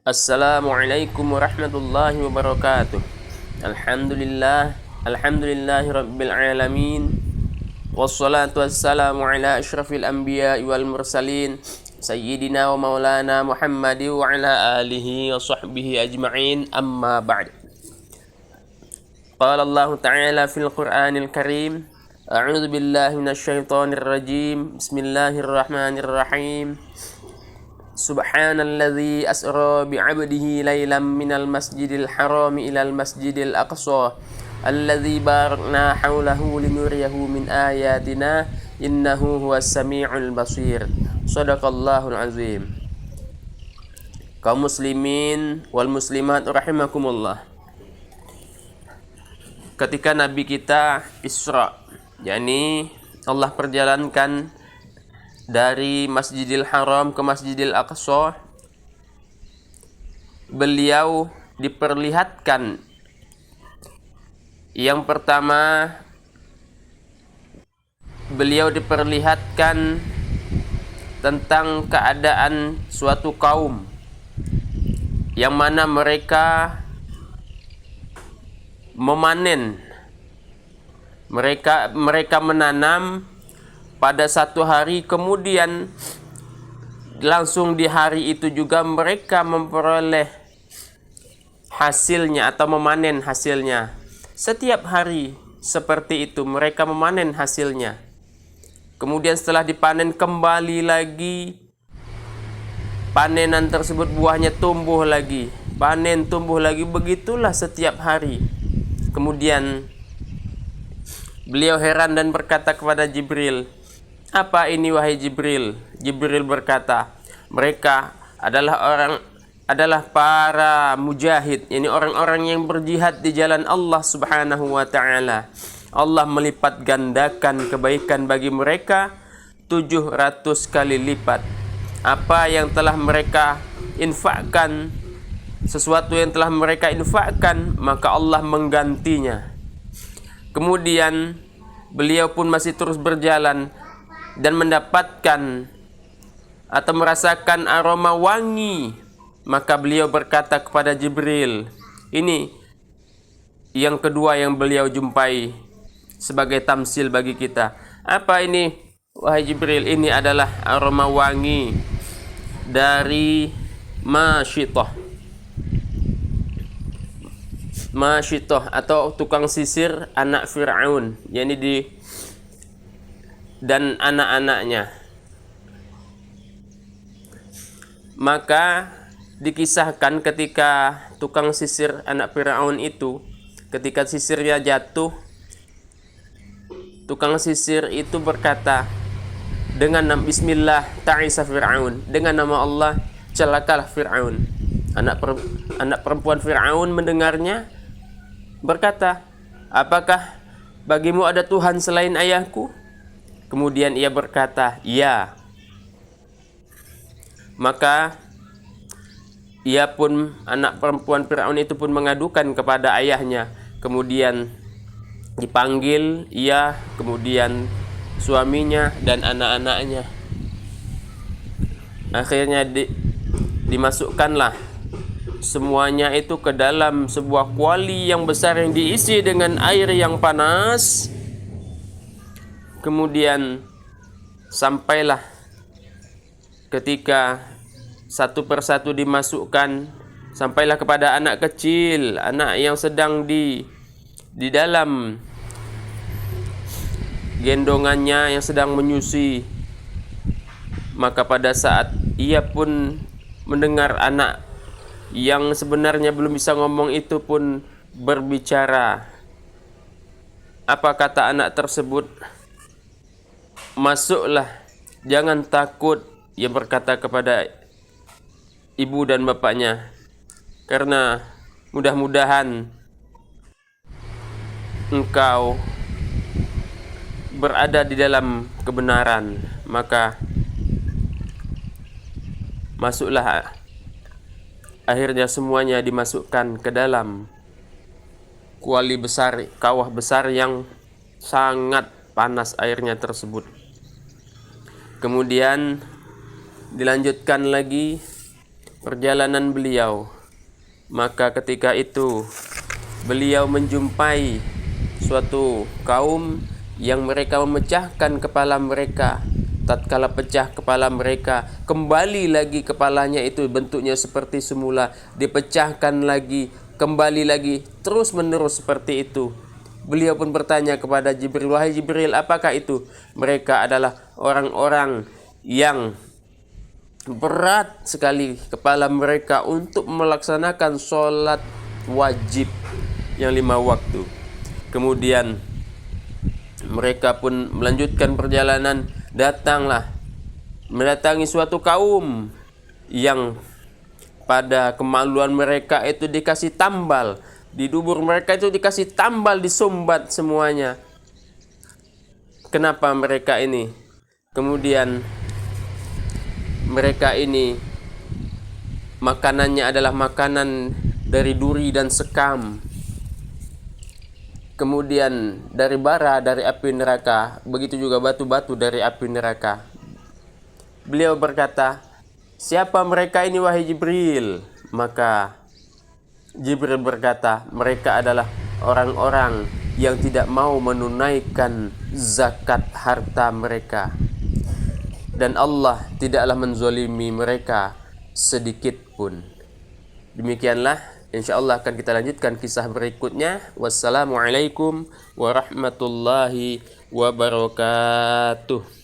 Assalamualaikum warahmatullahi wabarakatuh. Alhamdulillahi rabbil alamin. Wassalatu wassalamu ala asyrafil anbiya'i wal mursalin sayyidina wa maulana Muhammadi wa ala alihi wa sahbihi ajma'in, amma ba'd. Qala Allah ta'ala fil Qur'anil Karim, a'udzu billahi minasy syaithanir rajim. Bismillahirrahmanirrahim. Subhanalladzi asra bi'abdihi lailam minal masjidil harami ilal masjidil aqsa alladzi barakna haulahu linuriyahu min ayatina innahu huwas sami'ul basir. Shadaqallahul azim. Kaum muslimin wal muslimat rahimakumullah. Ketika Nabi kita Isra, yakni Allah perjalankan dari Masjidil Haram ke Masjidil Aqsa, beliau diperlihatkan yang pertama, beliau diperlihatkan tentang keadaan suatu kaum yang mana mereka memanen, mereka menanam pada satu hari, kemudian langsung di hari itu juga mereka memperoleh hasilnya atau memanen hasilnya. Setiap hari seperti itu mereka memanen hasilnya. Kemudian setelah dipanen kembali lagi, panenan tersebut buahnya tumbuh lagi, panen tumbuh lagi, begitulah setiap hari. Kemudian beliau heran dan berkata kepada Jibril, "Apa ini wahai Jibril?" Jibril berkata, "Mereka adalah para mujahid, ini orang-orang yang berjihad di jalan Allah Subhanahu wa taala. Allah melipat gandakan kebaikan bagi mereka 700 kali lipat. Apa yang telah mereka infakkan, sesuatu yang telah mereka infakkan, maka Allah menggantinya." Kemudian beliau pun masih terus berjalan dan mendapatkan atau merasakan aroma wangi, maka beliau berkata kepada Jibril, ini yang kedua yang beliau jumpai sebagai tamsil bagi kita. "Apa ini wahai Jibril?" "Ini adalah aroma wangi dari Masyitoh atau tukang sisir anak Fir'aun, yakni dan anak-anaknya. Maka dikisahkan ketika tukang sisir anak Fir'aun itu, ketika sisirnya jatuh, tukang sisir itu berkata dengan Bismillah ta'isa Fir'aun, dengan nama Allah celakalah Fir'aun. Anak perempuan Fir'aun mendengarnya berkata, "Apakah bagimu ada Tuhan selain ayahku?" Kemudian ia berkata, "Ya." Maka ia pun, anak perempuan Fir'aun itu pun mengadukan kepada ayahnya. Kemudian dipanggil ia, kemudian suaminya dan anak-anaknya. Akhirnya dimasukkanlah semuanya itu ke dalam sebuah kuali yang besar yang diisi dengan air yang panas. Kemudian sampailah ketika satu persatu dimasukkan, sampailah kepada anak kecil, anak yang sedang di dalam gendongannya yang sedang menyusui. Maka pada saat ia pun mendengar anak yang sebenarnya belum bisa ngomong itu pun berbicara. Apa kata anak tersebut? "Masuklah, jangan takut," ia berkata kepada ibu dan bapaknya, "karena mudah-mudahan engkau berada di dalam kebenaran." Maka masuklah. Akhirnya semuanya dimasukkan ke dalam kuali besar, kawah besar yang sangat panas airnya tersebut. Kemudian dilanjutkan lagi perjalanan beliau. Maka ketika itu beliau menjumpai suatu kaum yang mereka memecahkan kepala mereka. Tatkala pecah kepala mereka, kembali lagi kepalanya itu bentuknya seperti semula, dipecahkan lagi, kembali lagi, terus menerus seperti itu. Beliau pun bertanya kepada Jibril, "Wahai Jibril, apakah itu?" Mereka adalah orang-orang yang berat sekali kepala mereka untuk melaksanakan sholat wajib yang 5 waktu. Kemudian mereka pun melanjutkan perjalanan. Mendatangi suatu kaum yang pada kemaluan mereka itu dikasih tambal, di dubur mereka itu dikasih tambal, disumbat semuanya. Kenapa mereka ini? Kemudian mereka ini makanannya adalah makanan dari duri dan sekam. Kemudian dari bara, dari api neraka, begitu juga batu-batu dari api neraka. Beliau berkata, "Siapa mereka ini wahai Jibril?" Maka Jibril berkata, "Mereka adalah orang-orang yang tidak mau menunaikan zakat harta mereka, dan Allah tidaklah menzolimi mereka sedikit pun." Demikianlah, insyaallah akan kita lanjutkan kisah berikutnya. Wassalamualaikum warahmatullahi wabarakatuh.